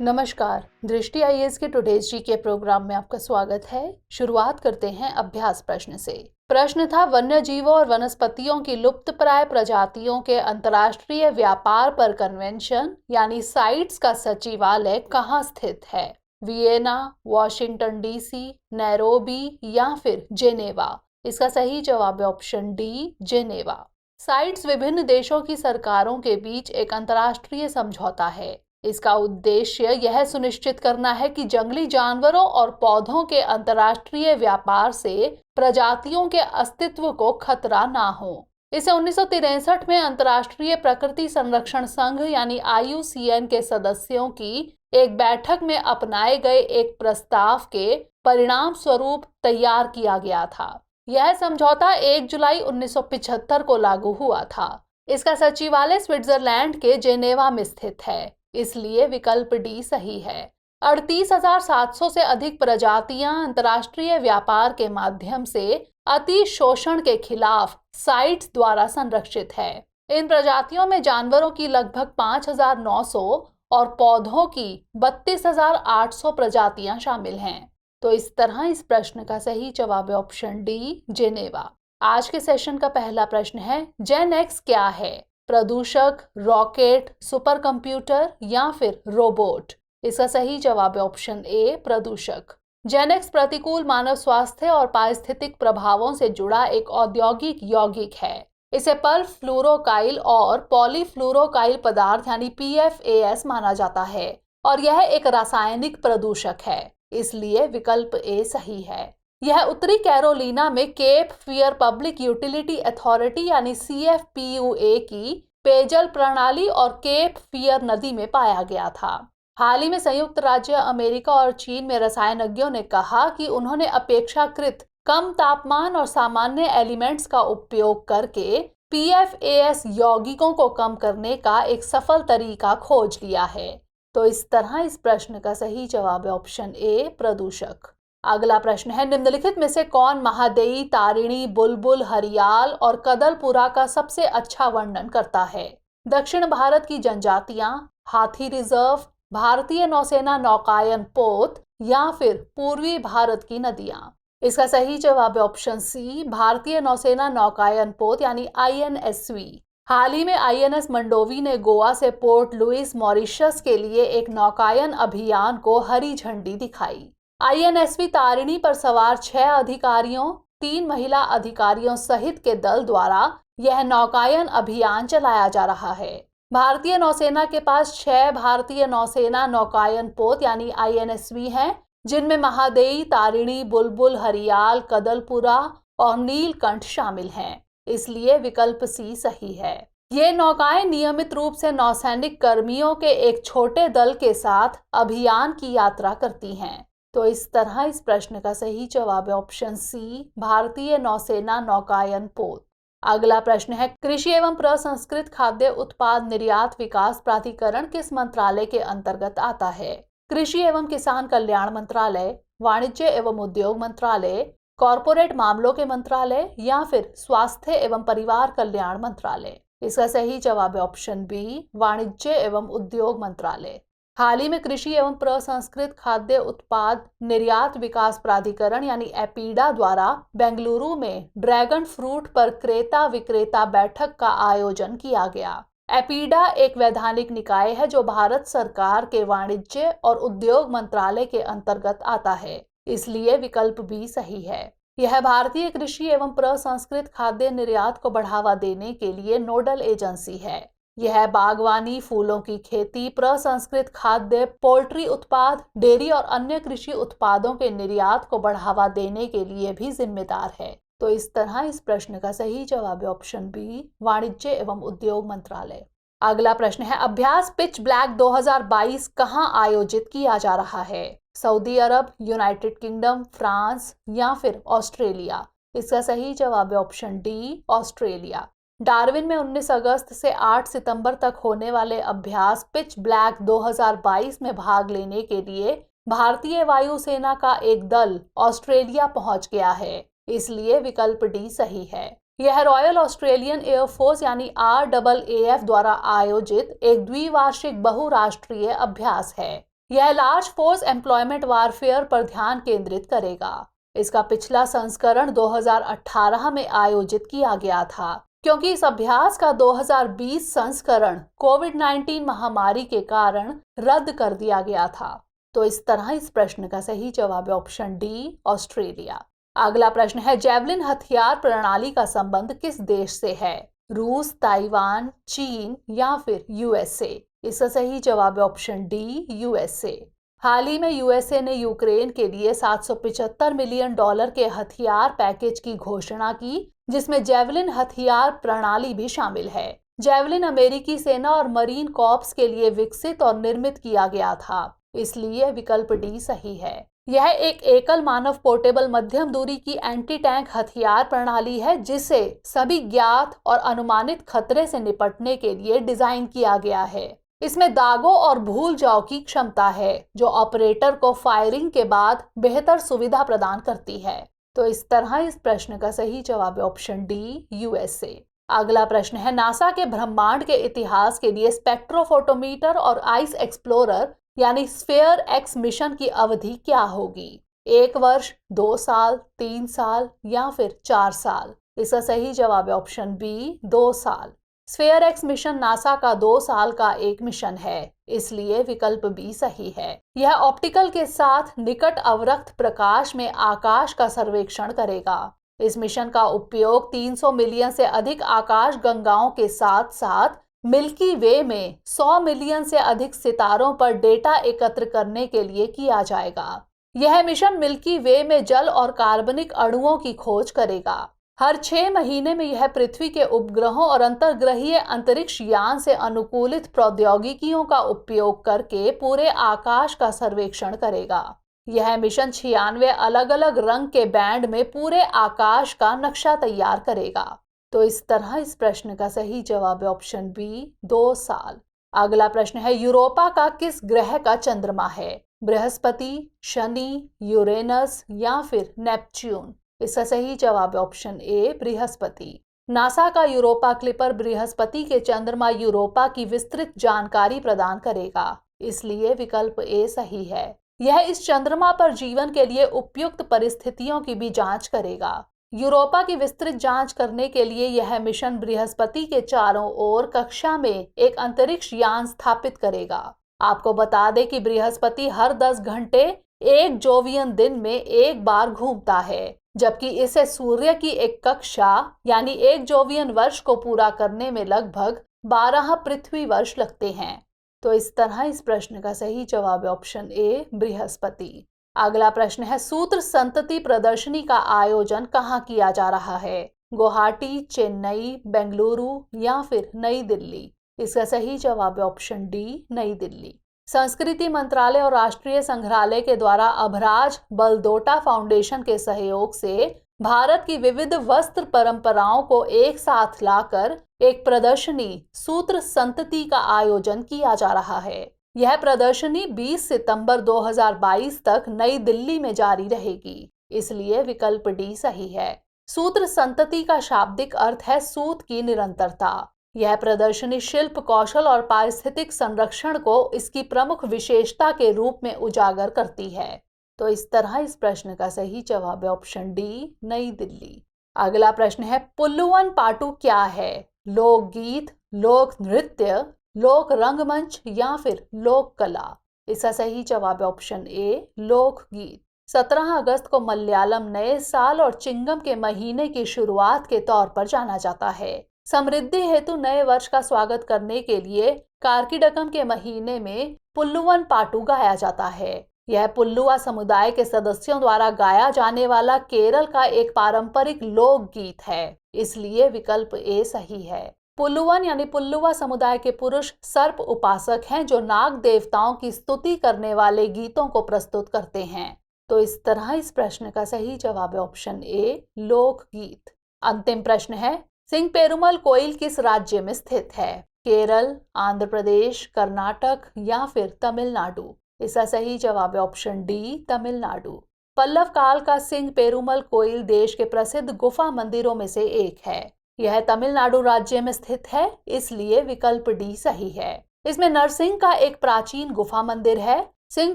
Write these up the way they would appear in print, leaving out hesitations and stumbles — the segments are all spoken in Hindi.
नमस्कार, दृष्टि आईएएस के टुडेज जी के प्रोग्राम में आपका स्वागत है। शुरुआत करते हैं अभ्यास प्रश्न से। प्रश्न था, वन्य जीवों और वनस्पतियों की लुप्तप्राय प्रजातियों के अंतर्राष्ट्रीय व्यापार पर कन्वेंशन यानी साइट्स का सचिवालय कहाँ स्थित है? वियना, वॉशिंगटन डीसी, नैरोबी या फिर जेनेवा? इसका सही जवाब है ऑप्शन डी, जेनेवा। साइट्स विभिन्न देशों की सरकारों के बीच एक अंतर्राष्ट्रीय समझौता है। इसका उद्देश्य यह सुनिश्चित करना है कि जंगली जानवरों और पौधों के अंतर्राष्ट्रीय व्यापार से प्रजातियों के अस्तित्व को खतरा ना हो। इसे 1963 में अंतर्राष्ट्रीय प्रकृति संरक्षण संघ यानी IUCN के सदस्यों की एक बैठक में अपनाए गए एक प्रस्ताव के परिणाम स्वरूप तैयार किया गया था। यह समझौता 1 जुलाई 1975 को लागू हुआ था। इसका सचिवालय स्विट्जरलैंड के जेनेवा में स्थित है, इसलिए विकल्प डी सही है। 38,700 से अधिक प्रजातियां अंतर्राष्ट्रीय व्यापार के माध्यम से अति शोषण के खिलाफ साइट्स द्वारा संरक्षित है। इन प्रजातियों में जानवरों की लगभग 5,900 और पौधों की 32,800 प्रजातियां शामिल हैं। तो इस तरह इस प्रश्न का सही जवाब है ऑप्शन डी, जेनेवा। आज के सेशन का पहला प्रश्न है, जेन एक्स क्या है? प्रदूषक, रॉकेट, सुपर कंप्यूटर या फिर रोबोट? इसका सही जवाब है ऑप्शन ए, प्रदूषक। जेनेक्स प्रतिकूल मानव स्वास्थ्य और पारिस्थितिक प्रभावों से जुड़ा एक औद्योगिक यौगिक है। इसे परफ्लूरोकाइल और पॉलीफ्लूरोकाइल पदार्थ यानी PFAS माना जाता है और यह एक रासायनिक प्रदूषक है, इसलिए विकल्प ए सही है। यह उत्तरी कैरोलिना में Cape Fear Public Utility Authority यानी CFPUA की पेयजल प्रणाली और केप फियर नदी में पाया गया था। हाल ही में संयुक्त राज्य अमेरिका और चीन में रसायनज्ञों ने कहा कि उन्होंने अपेक्षाकृत कम तापमान और सामान्य एलिमेंट्स का उपयोग करके PFAS यौगिकों को कम करने का एक सफल तरीका खोज लिया है। तो इस तरह इस प्रश्न का सही जवाब है ऑप्शन ए, प्रदूषक। अगला प्रश्न है, निम्नलिखित में से कौन महादेई, तारिणी, बुलबुल, हरियाल और कदलपुरा का सबसे अच्छा वर्णन करता है? दक्षिण भारत की जनजातियां, हाथी रिजर्व, भारतीय नौसेना नौकायन पोत या फिर पूर्वी भारत की नदियां? इसका सही जवाब है ऑप्शन सी, भारतीय नौसेना नौकायन पोत यानी INSV। हाल ही में INS मंडोवी ने गोवा से पोर्ट लुइस मॉरिशस के लिए एक नौकायन अभियान को हरी झंडी दिखाई। INSV तारिणी पर सवार 6 अधिकारियों, 3 महिला अधिकारियों सहित के दल द्वारा यह नौकायन अभियान चलाया जा रहा है। भारतीय नौसेना के पास 6 भारतीय नौसेना नौकायन पोत यानी INSV हैं, जिनमें महादेई, तारिणी, बुलबुल, हरियाल, कदलपुरा और नीलकंठ शामिल हैं, इसलिए विकल्प सी सही है। ये नौकाएं नियमित रूप से नौसैनिक कर्मियों के एक छोटे दल के साथ अभियान की यात्रा करती हैं। तो इस तरह इस प्रश्न का सही जवाब है ऑप्शन सी, भारतीय नौसेना नौकायन पोत। अगला प्रश्न है, कृषि एवं प्रसंस्कृत खाद्य उत्पाद निर्यात विकास प्राधिकरण किस मंत्रालय के अंतर्गत आता है? कृषि एवं किसान कल्याण मंत्रालय, वाणिज्य एवं उद्योग मंत्रालय, कॉरपोरेट मामलों के मंत्रालय या फिर स्वास्थ्य एवं परिवार कल्याण मंत्रालय? इसका सही जवाब है ऑप्शन बी, वाणिज्य एवं उद्योग मंत्रालय। हाल ही में कृषि एवं प्रसंस्कृत खाद्य उत्पाद निर्यात विकास प्राधिकरण यानी एपीडा द्वारा बेंगलुरु में ड्रैगन फ्रूट पर क्रेता विक्रेता बैठक का आयोजन किया गया। एपीडा एक वैधानिक निकाय है जो भारत सरकार के वाणिज्य और उद्योग मंत्रालय के अंतर्गत आता है, इसलिए विकल्प बी सही है। यह भारतीय कृषि एवं प्रसंस्कृत खाद्य निर्यात को बढ़ावा देने के लिए नोडल एजेंसी है। यह बागवानी, फूलों की खेती, प्रसंस्कृत खाद्य, पोल्ट्री उत्पाद, डेयरी और अन्य कृषि उत्पादों के निर्यात को बढ़ावा देने के लिए भी जिम्मेदार है। तो इस तरह इस प्रश्न का सही जवाब है ऑप्शन बी, वाणिज्य एवं उद्योग मंत्रालय। अगला प्रश्न है, अभ्यास पिच ब्लैक 2022 कहां आयोजित किया जा रहा है? सऊदी अरब, यूनाइटेड किंगडम, फ्रांस या फिर ऑस्ट्रेलिया? इसका सही जवाब है ऑप्शन डी, ऑस्ट्रेलिया। डार्विन में 19 अगस्त से 8 सितंबर तक होने वाले अभ्यास पिच ब्लैक 2022 में भाग लेने के लिए भारतीय वायुसेना का एक दल ऑस्ट्रेलिया पहुंच गया है, इसलिए विकल्प डी सही है। यह रॉयल ऑस्ट्रेलियन एयरफोर्स यानी RAAF द्वारा आयोजित एक द्विवार्षिक बहुराष्ट्रीय अभ्यास है। यह लार्ज फोर्स एम्प्लॉयमेंट वारफेयर पर ध्यान केंद्रित करेगा। इसका पिछला संस्करण 2018 में आयोजित किया गया था, क्योंकि इस अभ्यास का 2020 संस्करण कोविड-19 महामारी के कारण रद्द कर दिया गया था। तो इस तरह इस प्रश्न का सही जवाब है ऑप्शन डी, ऑस्ट्रेलिया। अगला प्रश्न है, जेवलिन हथियार प्रणाली का संबंध किस देश से है? रूस, ताइवान, चीन या फिर यूएसए? इसका सही जवाब है ऑप्शन डी, यूएसए। हाल ही में यूएसए ने यूक्रेन के लिए $775 मिलियन के हथियार पैकेज की घोषणा की, जिसमें जेवलिन हथियार प्रणाली भी शामिल है। जेवलिन अमेरिकी सेना और मरीन कॉर्प्स के लिए विकसित और निर्मित किया गया था, इसलिए विकल्प डी सही है। यह एक एकल मानव पोर्टेबल मध्यम दूरी की एंटी टैंक हथियार प्रणाली है, जिसे सभी ज्ञात और अनुमानित खतरे से निपटने के लिए डिजाइन किया गया है। इसमें दागों और भूल जाओ की क्षमता है, जो ऑपरेटर को फायरिंग के बाद बेहतर सुविधा प्रदान करती है। तो इस तरह इस प्रश्न का सही जवाब है ऑप्शन डी, यूएसए। अगला प्रश्न है, नासा के ब्रह्मांड के इतिहास के लिए स्पेक्ट्रोफोटोमीटर और आइस एक्सप्लोरर यानी स्फेयर एक्स मिशन की अवधि क्या होगी? 1 वर्ष, 2 साल, 3 साल या फिर 4 साल? इसका सही जवाब है ऑप्शन बी, 2 साल। स्फेयर एक्स मिशन नासा का 2 साल का एक मिशन है, इसलिए विकल्प बी सही है। यह ऑप्टिकल के साथ निकट अवरक्त प्रकाश में आकाश का सर्वेक्षण करेगा। इस मिशन का उपयोग 300 मिलियन से अधिक आकाश गंगाओं के साथ साथ मिल्की वे में 100 मिलियन से अधिक सितारों पर डेटा एकत्र करने के लिए किया जाएगा। यह मिशन मिल्की वे में जल और कार्बनिक अणुओं की खोज करेगा। हर 6 महीने में यह पृथ्वी के उपग्रहों और अंतर्ग्रहीय अंतरिक्ष यान से अनुकूलित प्रौद्योगिकियों का उपयोग करके पूरे आकाश का सर्वेक्षण करेगा। यह मिशन 96 अलग अलग रंग के बैंड में पूरे आकाश का नक्शा तैयार करेगा। तो इस तरह इस प्रश्न का सही जवाब है ऑप्शन बी, 2 साल। अगला प्रश्न है, यूरोपा का किस ग्रह का चंद्रमा है? बृहस्पति, शनि, यूरेनस या फिर नेपच्यून? इसका सही जवाब है ऑप्शन ए, बृहस्पति। नासा का यूरोपा क्लिपर बृहस्पति के चंद्रमा यूरोपा की विस्तृत जानकारी प्रदान करेगा, इसलिए विकल्प ए सही है। यह इस चंद्रमा पर जीवन के लिए उपयुक्त परिस्थितियों की भी जांच करेगा। यूरोपा की विस्तृत जांच करने के लिए यह मिशन बृहस्पति के चारों ओर कक्षा में एक अंतरिक्ष यान स्थापित करेगा। आपको बता दें कि बृहस्पति हर 10 घंटे एक जोवियन दिन में एक बार घूमता है, जबकि इसे सूर्य की एक कक्षा यानी एक जोवियन वर्ष को पूरा करने में लगभग 12 पृथ्वी वर्ष लगते हैं। तो इस तरह इस प्रश्न का सही जवाब है ऑप्शन ए, बृहस्पति। अगला प्रश्न है, सूत्र संतति प्रदर्शनी का आयोजन कहाँ किया जा रहा है? गुवाहाटी, चेन्नई, बेंगलुरु या फिर नई दिल्ली? इसका सही जवाब है ऑप्शन डी, नई दिल्ली। संस्कृति मंत्रालय और राष्ट्रीय संग्रहालय के द्वारा अभराज बलदोटा फाउंडेशन के सहयोग से भारत की विविध वस्त्र परंपराओं को एक साथ लाकर एक प्रदर्शनी सूत्र संतति का आयोजन किया जा रहा है। यह प्रदर्शनी 20 सितंबर 2022 तक नई दिल्ली में जारी रहेगी, इसलिए विकल्प डी सही है। सूत्र संतति का शाब्दिक अर्थ है सूत की निरंतरता। यह प्रदर्शनी शिल्प कौशल और पारिस्थितिक संरक्षण को इसकी प्रमुख विशेषता के रूप में उजागर करती है। तो इस तरह इस प्रश्न का सही जवाब है ऑप्शन डी, नई दिल्ली। अगला प्रश्न है, पुल्लुवन पाटू क्या है? लोकगीत, लोक नृत्य, लोक रंगमंच या फिर लोक कला? इसका सही जवाब है ऑप्शन ए, लोकगीत। 17 अगस्त को मलयालम नए साल और चिंगम के महीने की शुरुआत के तौर पर जाना जाता है। समृद्धि हेतु नए वर्ष का स्वागत करने के लिए कार्किडकम के महीने में पुल्लुवन पाटू गाया जाता है। यह पुल्लुआ समुदाय के सदस्यों द्वारा गाया जाने वाला केरल का एक पारंपरिक लोकगीत है, इसलिए विकल्प ए सही है। पुल्लुवन यानी पुल्लुआ समुदाय के पुरुष सर्प उपासक हैं, जो नाग देवताओं की स्तुति करने वाले गीतों को प्रस्तुत करते हैं। तो इस तरह इस प्रश्न का सही जवाब है ऑप्शन ए, लोकगीत। अंतिम प्रश्न है, सिंह पेरुमल कोइल किस राज्य में स्थित है? केरल, आंध्र प्रदेश, कर्नाटक या फिर तमिलनाडु? इसका सही जवाब है ऑप्शन डी, तमिलनाडु। पल्लव काल का सिंह पेरुमल कोइल देश के प्रसिद्ध गुफा मंदिरों में से एक है। यह तमिलनाडु राज्य में स्थित है, इसलिए विकल्प डी सही है। इसमें नरसिंह का एक प्राचीन गुफा मंदिर है, सिंह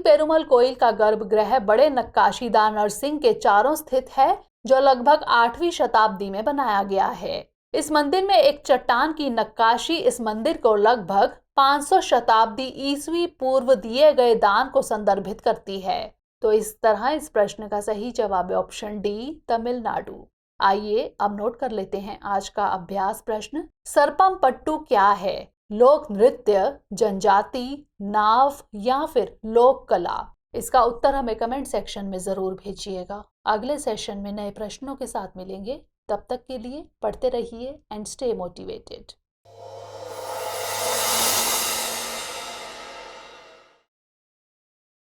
पेरुमल कोइल का गर्भगृह बड़े नक्काशीदार नरसिंह के चारों स्थित है, जो लगभग 8वीं शताब्दी में बनाया गया है। इस मंदिर में एक चट्टान की नक्काशी इस मंदिर को लगभग 500 शताब्दी ईसवी पूर्व दिए गए दान को संदर्भित करती है। तो इस तरह इस प्रश्न का सही जवाब है ऑप्शन डी, तमिलनाडु। आइए अब नोट कर लेते हैं आज का अभ्यास प्रश्न। सरपम पट्टू क्या है? लोक नृत्य, जनजाति, नाव या फिर लोक कला? इसका उत्तर हमें कमेंट सेक्शन में जरूर भेजिएगा। अगले सेशन में नए प्रश्नों के साथ मिलेंगे। तब तक के लिए पढ़ते रहिए एंड स्टे मोटिवेटेड।